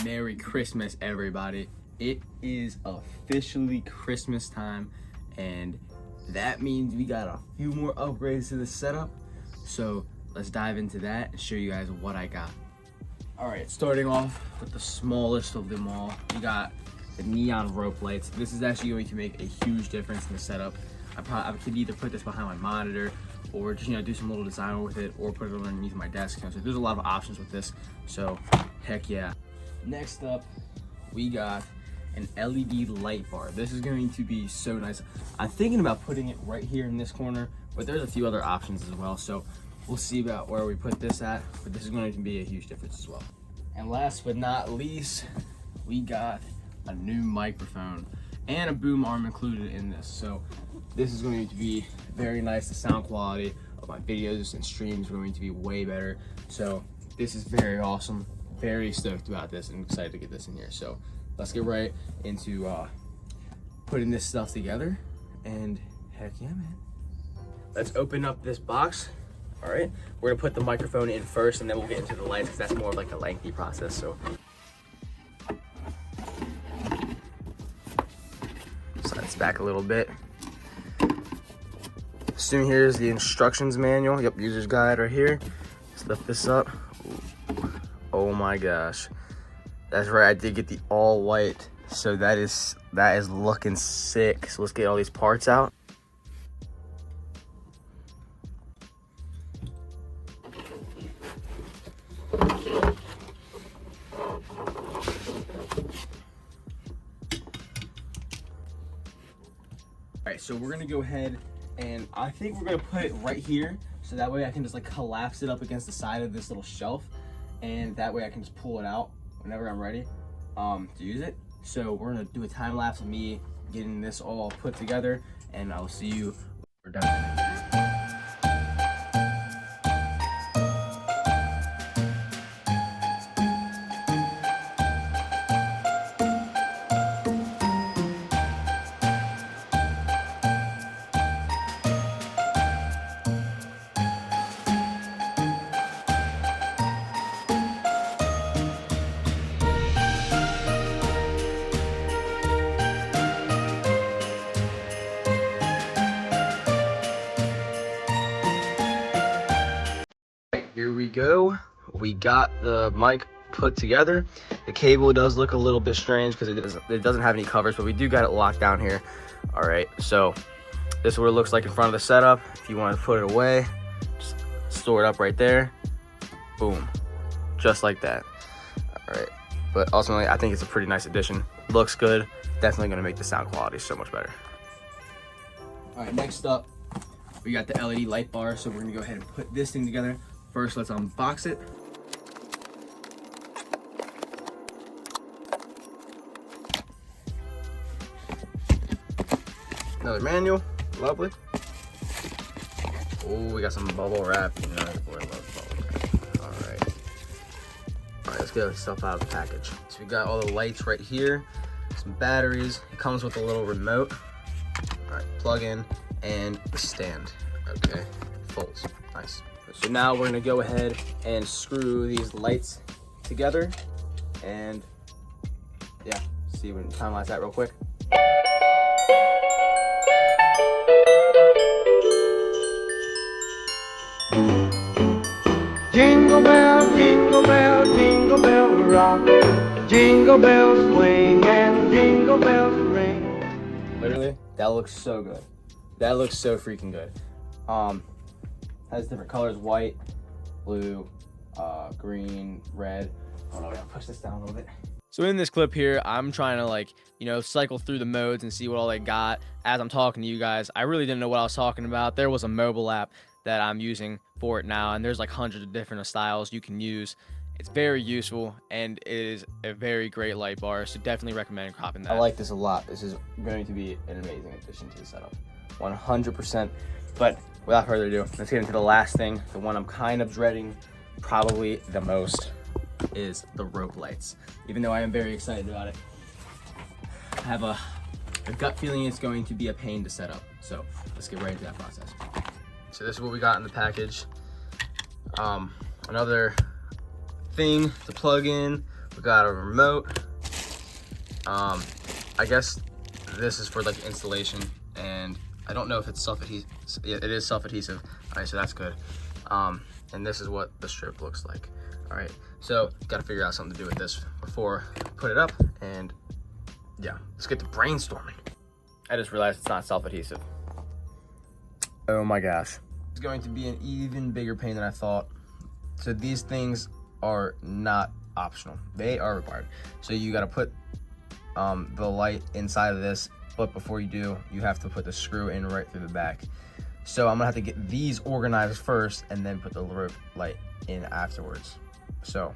Merry Christmas, everybody. It is officially Christmas time, and that means we got a few more upgrades to the setup. So let's dive into that and show you guys what I got. All right, starting off with the smallest of them all, we got the neon rope lights. This is actually going to make a huge difference in the setup. I could either put this behind my monitor or just, do some little design with it, or put it underneath my desk. So there's a lot of options with this, so heck yeah. Next up, we got an LED light bar. This is going to be so nice. I'm thinking about putting it right here in this corner, but there's a few other options as well. So we'll see about where we put this at, but this is going to be a huge difference as well. And last but not least, we got a new microphone and a boom arm included in this. So this is going to be very nice. The sound quality of my videos and streams are going to be way better. So this is very awesome. Very stoked about this and excited to get this in here. So let's get right into putting this stuff together, and heck yeah, man. Let's open up this box. All right, we're gonna put the microphone in first, and then we'll get into the lights because that's more of like a lengthy process. So slide this back a little bit. Soon here's the instructions manual. Yep, user's guide right here. Let's lift this up. Oh my gosh, that's right, I did get the all white, so that is looking sick. So let's get all these parts out. All right, so we're gonna go ahead, and I think we're gonna put it right here, so that way I can just like collapse it up against the side of this little shelf, and that way I can just pull it out whenever I'm ready to use it. So we're gonna do a time lapse of me getting this all put together, and I'll see you when we're done. Here we go. We got the mic put together. The cable does look a little bit strange because it doesn't have any covers, but we do got it locked down here. All right, so this is what it looks like in front of the setup. If you want to put it away, just store it up right there. Boom, just like that. All right, but ultimately I think it's a pretty nice addition. Looks good. Definitely going to make the sound quality so much better. All right, next up, we got the LED light bar. So we're going to go ahead and put this thing together. First, let's unbox it. Another manual, lovely. Oh, we got some bubble wrap. You know, boy loves bubble wrap. All right, let's get this stuff out of the package. So we got all the lights right here, some batteries. It comes with a little remote. All right, plug in, and the stand. Okay, folds, nice. So now we're gonna go ahead and screw these lights together, and yeah, see when time lapse that real quick. Jingle bell, jingle bell, jingle bell rock. Jingle bells swing and jingle bells ring. Literally, that looks so good. That looks so freaking good. Has different colors: white, blue, green, red. Hold on, I'm gonna push this down a little bit. So in this clip here, I'm trying to cycle through the modes and see what all I got as I'm talking to you guys. I really didn't know what I was talking about. There was a mobile app that I'm using for it now, and there's like hundreds of different styles you can use. It's very useful, and it is a very great light bar, so definitely recommend copping that. I like this a lot. This is going to be an amazing addition to the setup, 100%. But without further ado, let's get into the last thing, the one I'm kind of dreading probably the most, is the rope lights. Even though I am very excited about it, I have a gut feeling it's going to be a pain to set up. So let's get right into that process. So this is what we got in the package. Another thing to plug in. We got a remote. I guess this is for like installation, and I don't know if it's self-adhesive. Yeah, it is self-adhesive. All right, so that's good. And this is what the strip looks like. All right, so got to figure out something to do with this before I put it up, and yeah, let's get to brainstorming. I just realized it's not self-adhesive. Oh my gosh. It's going to be an even bigger pain than I thought. So these things are not optional. They are required. So you got to put the light inside of this, but before you do, you have to put the screw in right through the back. So I'm gonna have to get these organized first and then put the rope light in afterwards. So,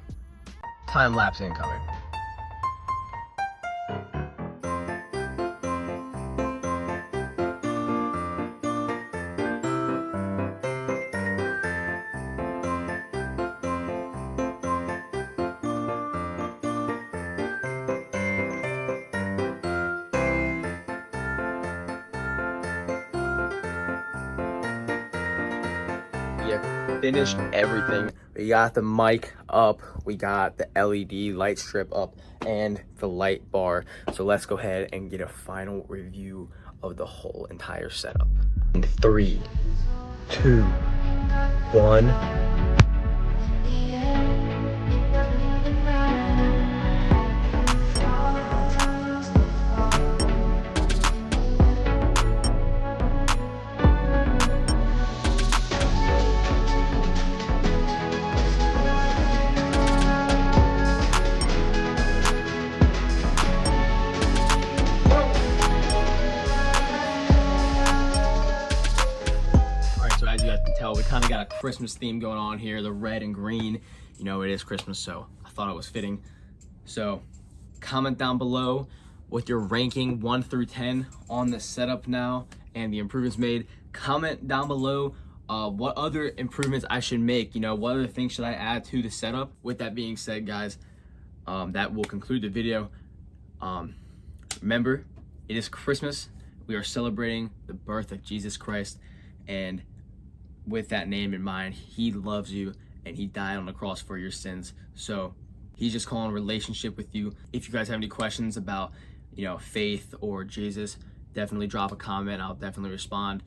time lapse incoming. We have finished everything. We got the mic up, we got the LED light strip up, and the light bar. So let's go ahead and get a final review of the whole entire setup. In 3, 2, 1. As you guys can tell, we kind of got a Christmas theme going on here, the red and green. You know, it is Christmas, so I thought it was fitting. So comment down below with your ranking 1 through 10 on the setup now and the improvements made. Comment down below what other improvements I should make. You know, what other things should I add to the setup? With that being said, guys, that will conclude the video. Remember, it is Christmas. We are celebrating the birth of Jesus Christ, and with that name in mind, he loves you and he died on the cross for your sins. So he's just calling a relationship with you. If you guys have any questions about, you know, faith or Jesus, definitely drop a comment. I'll definitely respond.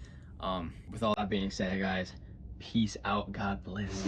With all that being said, guys, peace out. God bless.